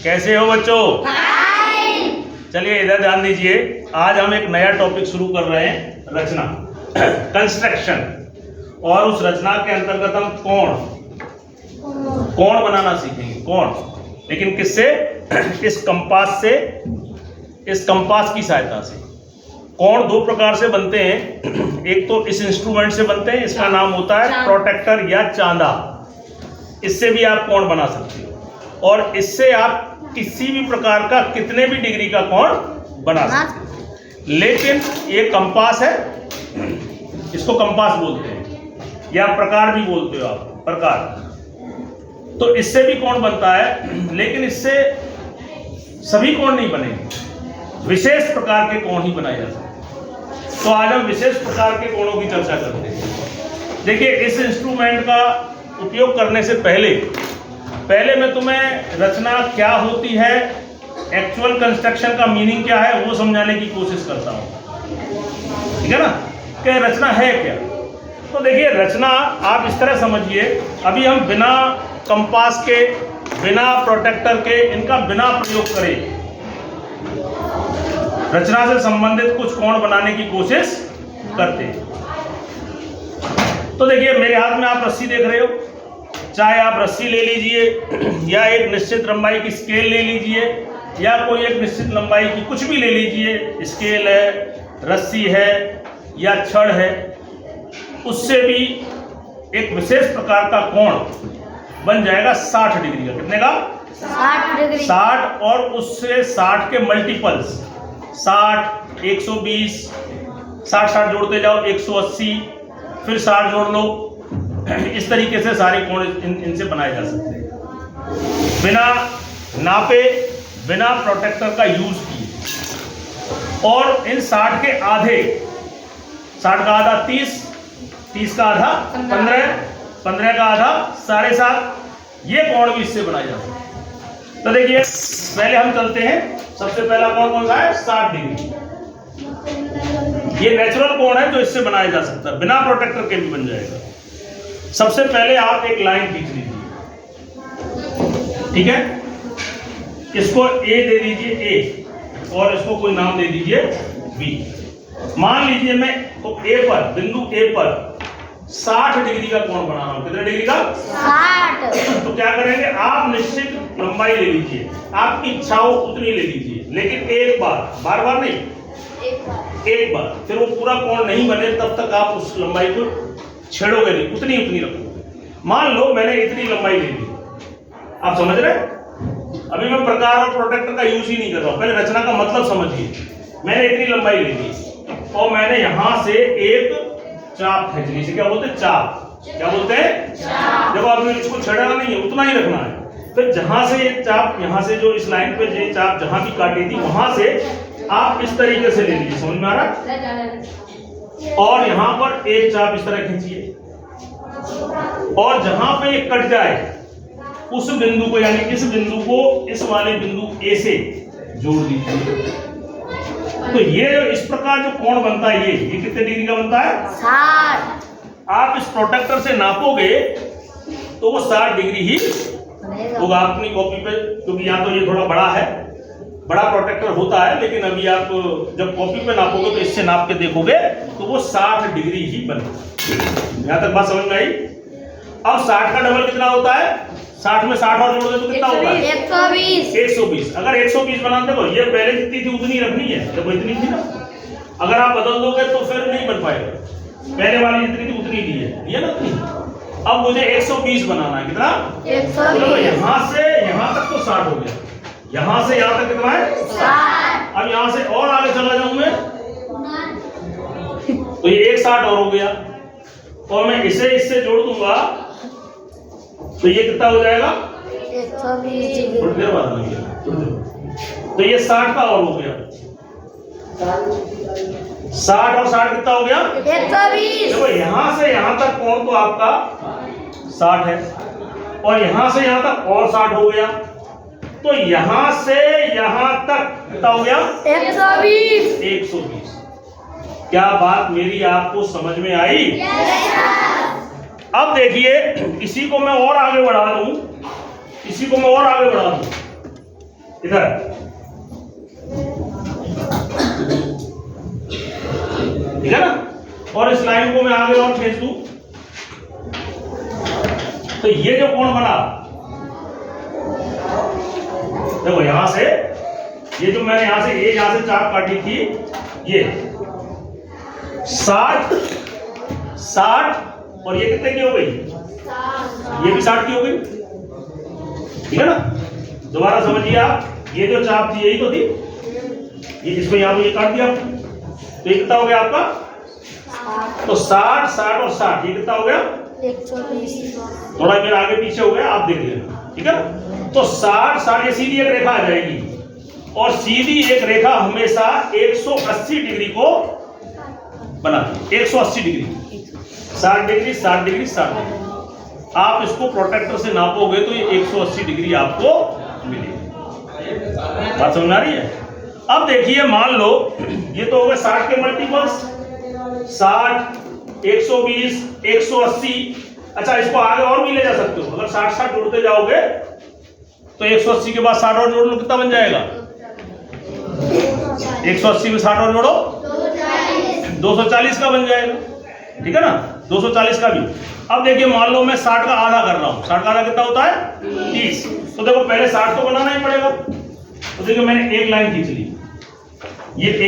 कैसे हो बच्चों? चलिए इधर ध्यान दीजिए। आज हम एक नया टॉपिक शुरू कर रहे हैं, रचना, कंस्ट्रक्शन। और उस रचना के अंतर्गत हम कोण बनाना सीखेंगे। कोण, लेकिन किससे? इस कंपास से, इस कंपास की सहायता से। कोण दो प्रकार से बनते हैं। एक तो इस इंस्ट्रूमेंट से बनते हैं, इसका नाम होता है प्रोटेक्टर या चांदा। इससे भी आप कोण बना सकते हो और इससे आप किसी भी प्रकार का, कितने भी डिग्री का कोण बना सकते हो। लेकिन ये कंपास है, इसको कंपास बोलते हैं या प्रकार भी बोलते हो आप, प्रकार। तो इससे भी कोण बनता है, लेकिन इससे सभी कोण नहीं बनेंगे, विशेष प्रकार के कोण ही बनाए जा सकते हैं। तो आज हम विशेष प्रकार के कोणों की चर्चा करते हैं। देखिए, इस इंस्ट्रूमेंट का उपयोग करने से पहले मैं तुम्हें रचना क्या होती है, एक्चुअल कंस्ट्रक्शन का मीनिंग क्या है, वो समझाने की कोशिश करता हूं। ठीक है ना, कि रचना है क्या। तो देखिए, रचना आप इस तरह समझिए, अभी हम बिना कंपास के, बिना प्रोटेक्टर के, इनका बिना प्रयोग करे रचना से संबंधित कुछ कोण बनाने की कोशिश करते हैं। तो देखिए, मेरे हाथ में आप रस्सी देख रहे हो। चाहे आप रस्सी ले लीजिए या एक निश्चित लंबाई की स्केल ले लीजिए या कोई एक निश्चित लंबाई की कुछ भी ले लीजिए, स्केल है, रस्सी है या छड़ है, उससे भी एक विशेष प्रकार का कोण बन जाएगा 60 डिग्री का। कितने का? 60 डिग्री। 60, और उससे 60 के मल्टीपल्स, 60, 120, 60 जोड़ते जाओ, 180, फिर 60 जोड़ लो। इस तरीके से सारे कोण इनसे बनाए जा सकते हैं, बिना नापे, बिना प्रोटेक्टर का यूज किए। और इन 60 के आधे, 60 का आधा 30, 30 का आधा 15, 15 का आधा 7.5, ये कोण भी इससे बनाए जा सकते हैं। तो देखिए, पहले हम चलते हैं। सबसे पहला कोण कौन सा है? 60 डिग्री। ये नेचुरल कोण है जो इससे बनाया जा सकता है, बिना प्रोटेक्टर के भी बन जाएगा। सबसे पहले आप एक लाइन खींच लीजिए, ठीक है। इसको ए दे दीजिए, ए, और इसको कोई नाम दे दीजिए बी। मान लीजिए मैं तो ए पर, बिंदु ए पर 60 डिग्री का कोण बना रहा हूं। कितने डिग्री का? 60। तो क्या करेंगे, आप निश्चित लंबाई ले लीजिए, आपकी इच्छा हो उतनी ले लीजिए, लेकिन एक बार, बार बार नहीं, एक बार। फिर वो पूरा कोण नहीं बने तब तक आप उस लंबाई को छेड़ोगे नहीं, उतनी रखोगे। मान लो मैंने इतनी लंबाई ले ली, आप समझ रहे? अभी मैं प्रकार और प्रोटेक्टर का यूज ही नहीं कर रहा हूं, पहले रचना का मतलब समझिए। मैंने इतनी लंबाई ले ली और मैंने यहां से एक चाप खींच ली। क्या बोलते हैं? चाप। क्या बोलते हैं? जब आपने इसको छेड़ना नहीं है, उतना ही रखना है। फिर जहां से ये चाप, यहां से जो इस लाइन पे ये चाप जहां भी काटी थी, वहां से आप इस तरीके से ले लीजिए। समझ में आ रहा? और यहां पर एक चाप इस तरह खींचिए, और जहां पे ये कट जाए उस बिंदु को, यानी इस बिंदु को इस वाले बिंदु ए से जोड़ दीजिए। तो ये इस प्रकार जो कोण बनता है, ये कितने डिग्री का बनता है? 60। आप इस प्रोटेक्टर से नापोगे तो वो 60 डिग्री ही होगा अपनी कॉपी पे, क्योंकि यहाँ तो ये थोड़ा बड़ा है, बड़ा प्रोटेक्टर होता है। लेकिन अभी आप जब कॉपी पे नापोगे तो इससे नाप के देखोगे तो वो 60 डिग्री ही बनेगा। यहाँ तक बात समझ में आई? अब 60 का डबल कितना होता है? 60 में 60 और जोड़ दे तो कितना होता है? 120। 120। अगर 120 बनाते हो, ये पहले जितनी थी उतनी रखनी है, जब इतनी थी ना। अगर आप बदल दोगे तो फिर नहीं बन पाएगा। पहले वाली जितनी थी उतनी दी है, ये ना उतनी। अब मुझे 120 बनाना है। कितना? 120। यहां से यहां तक तो 60 हो गया, यहां से यहां तक कितना है? 60। अब यहां से और आगे चला जाऊं मैं तो ये 160 और हो गया, और मैं इसे इससे जोड़ दूंगा तो ये कितना हो जाएगा? 120। थोड़ी देर बाद लग गया, तो ये 60 का और हो गया। 60 और 60 कितना हो गया? 120। देखो, यहां से यहां तक कोण तो आपका 60 है, और यहां से यहां तक और 60 हो गया, तो यहां से यहां तक कितना हो गया? 120। 120। क्या बात मेरी आपको समझ में आई? अब देखिए, इसी को मैं और आगे बढ़ा दूं, इसी को मैं और आगे बढ़ा दूं, इधर ठीक है ना। और इस लाइन को मैं आगे और खींच दूं तो ये जो कोण बना, देखो यहां से ये जो मैंने यहां से चाप काटी थी, ये 60 और ये कितने की हो गई, ये भी 60 की हो गई, ठीक है ना। दोबारा समझिए आप, ये जो चाप थी यही तो थी, ये इसको यहां पे ये काट दिया, तो ये कितना हो गया आपका, तो 60 60 और 60 ये कितना हो गया, 120। थोड़ा मेरा आगे पीछे हो गया, आप देख लेना, ठीक है ना। तो 60 60 ये सीधी एक रेखा आ जाएगी, और सीधी एक रेखा हमेशा 180 डिग्री को बनाती है, 180 डिग्री, 60 डिग्री 60 डिग्री 60 डिग्री। आप इसको प्रोटेक्टर से नापोगे तो ये 180 डिग्री आपको मिलेगी। बात समझ आ रही है। अब देखिए, मान लो ये तो हो गए 60 के मल्टीपल्स, 60 120 180। अच्छा, इसको आगे और भी ले जा सकते हो, अगर 60 60 जोड़ते जाओगे तो 180 के बाद 60 और जोड़ लो, कितना बन जाएगा, 180 में 60 और जोड़ो 240 का बन जाएगा, ठीक है ना, 240 का भी। अब देखिए, मान लो मैं 60 का आधा कर रहा हूं, 60 का आधा कितना होता है 30, तो देखो पहले 60 तो बनाना ही पड़ेगा। तो देखिए मैंने एक लाइन खींच ली, ये A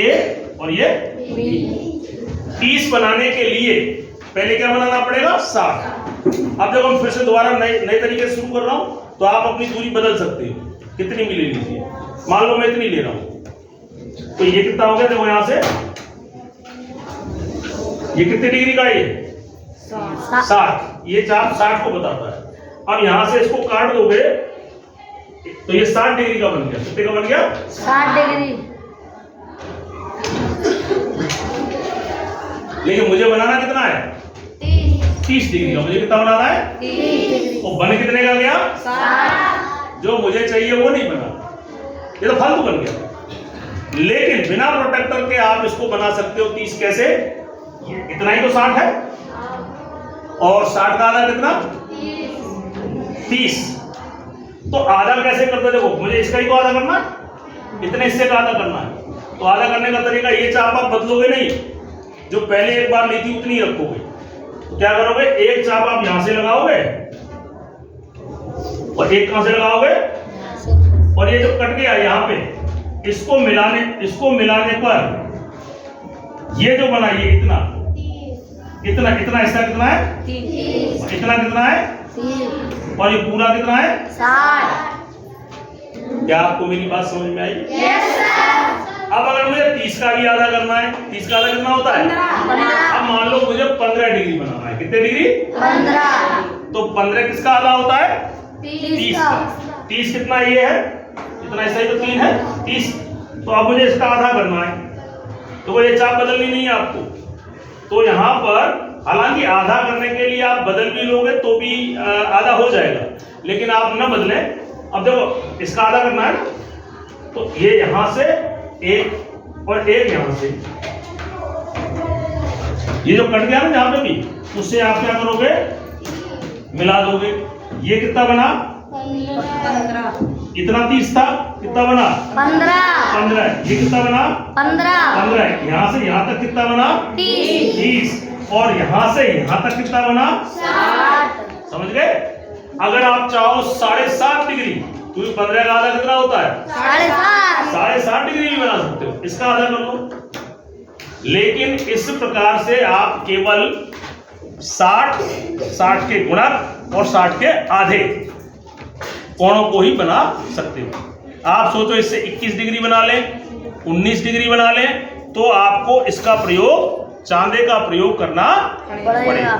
और ये B। 30 बनाने के लिए पहले क्या बनाना पड़ेगा, 60। अब जब हम फिर से दोबारा नए तरीके से शुरू कर रहा हूं, तो आप अपनी दूरी बदल सकते हो, कितनी भी ले लीजिए। मान लो मैं इतनी ले रहा हूं, तो ये कितना हो गया, देखो यहां से ये कितनी डिग्री का है, 60। ये चाप 60 को बताता है। अब यहां से इसको काट दोगे तो ये 60 डिग्री का बन गया, कितने का बन गया, 60 डिग्री। लेकिन मुझे बनाना कितना है, 30 डिग्री का। मुझे कितना बनाना है, 30 डिग्री। और बन कितने का गया, 60। जो मुझे चाहिए वो नहीं बना, ये तो फालतू बन गया। लेकिन बिना प्रोटेक्टर के आप इसको बना सकते हो 30। कैसे, इतना ही तो 60 है, और 60 का आधा कितना, 30। तो आधा कैसे करते, देखो मुझे इसका ही तो आधा करना है, इतने हिस्से का आधा करना है। तो आधा करने का तरीका, ये चाप आप बदलोगे नहीं, जो पहले एक बार ली थी उतनी रखोगे। तो क्या करोगे, एक चाप आप यहां से लगाओगे और एक कहां से लगाओगे, और ये जो कट गया यहां पे, इसको मिलाने पर ये जो बना, ये इतना हिस्सा कितना है, 30। इतना कितना है, 30। और ये पूरा कितना है, 60। क्या आपको मेरी बात समझ में आई? Yes sir. अब अगर मुझे 30 का भी आधा करना है, 30 का आधा कितना होता है, 15। अब मान लो मुझे 15 डिग्री बनाना है, कितने डिग्री, 15। तो 15 किसका आधा होता है, 30 का। 30 कितना ये है, इतना हिस्सा ही तो 3 है, 30। तो अब मुझे इसका आधा करना है, तो वो ये चाप बदलनी नहीं है आपको। तो यहाँ पर हालांकि आधा करने के लिए आप बदल भी लोगे तो भी आधा हो जाएगा, लेकिन आप न बदलें। अब देखो इसका आधा करना है, तो ये यहां से एक और एक यहां से, ये जो कट गया ना जहां पे भी, उससे आप क्या करोगे, मिला दोगे। ये कितना बना, 15। इतना 30 था, कितना बना, 15। ये कितना बना, 15। यहां से यहां तक कितना बना, 30। और यहां से यहां तक कितना बना, 60। समझ गए। अगर आप चाहो 7.5 डिग्री, क्योंकि 15 का आधा कितना होता है, 7.5 डिग्री भी बना सकते हो, इसका आधा कर लो। लेकिन इस प्रकार से आप केवल 60 के गुणक और 60 के आधे कोणों को ही बना सकते हो। आप सोचो इससे 21 डिग्री बना लें, 19 डिग्री बना लें, तो आपको इसका प्रयोग, चांदे का प्रयोग करना पड़ेगा।